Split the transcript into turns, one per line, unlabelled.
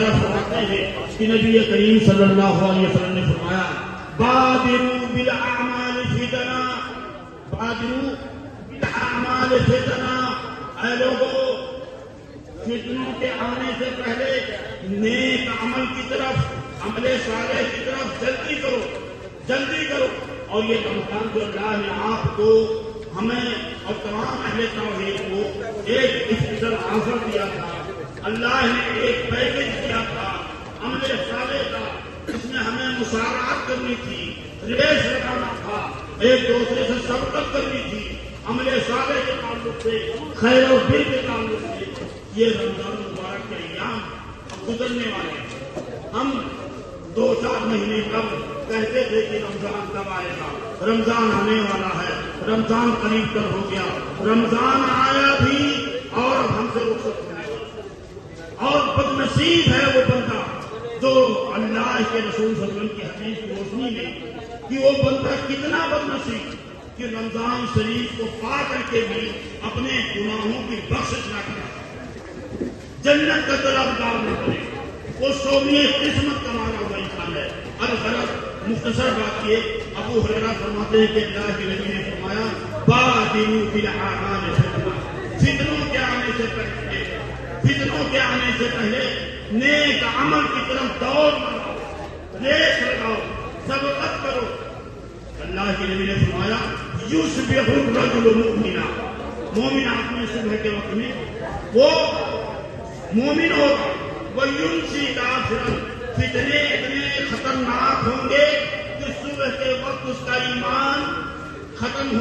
حریرہ فرماتے ہیں کہ نبی کریم صلی اللہ علیہ وسلم نے فرمایا بادروا بالاعمال فتنا، بادروا بالاعمال فتنا، اے لوگوں فتنوں کے آنے سے پہلے نیک عمل کی طرف، عمل صالح کی طرف جلدی کرو، جلدی کرو۔ اور یہ رمضان جو اللہ نے آپ کو، ہمیں اور تمام اہل توحید کو ایک اسپیشل آفر دیا تھا، اللہ نے ایک پیکج دیا تھا عمل صالح کا، اس میں ہمیں مسارعت کرنی تھی، ریس لگانا تھا، ایک دوسرے سے سبقت کرنی تھی عمل صالح کے تعلق سے، خیر و بر کے تعلق سے۔ یہ رمضان مبارک کے ایام اب گزرنے والے ہیں۔ ہم 2-4 مہینے قبل کہتے تھے کہ رمضان کب آئے گا، رمضان آنے والا ہے، رمضان قریب تر ہو گیا، رمضان آیا بھی اور ہم سے رخصت ہونے والا۔ اور بدنصیب ہے وہ بندہ جو اللہ کے رسول صلی اللہ علیہ وسلم کی حدیث کی روشنی میں کہ وہ بندہ کتنا بدنصیب کہ رمضان شریف کو پا کر کے بھی اپنے گناہوں کی بخشش نہ کرے، جنت کا طلبگار نہ کرے، وہ سومی قسمت کمانا ہوا انسان ہے۔ غرض مختصر بات یہ، ابو ہریرہ فرماتے ہیں کہ اللہ کے نبی نے فرمایا بادروا بالاعمال فتنا، فتنوں کے آنے سے پہلے، فتنوں کے آنے سے پہلے نیک عمل کی طرف دوڑ لگاؤ، ریس لگاؤ، سبقت کرو۔ اللہ کے نبی نے فرمایا یصبح الرجل مؤمنا، مومن آدمی صبح کے وقت میں وہ مومن ہوگا، وَيُمْسِي كَافِرًا، فتنے اتنے خطرناک ہوں گے کہ صبح کے وقت اس کا ایمان ختم ہو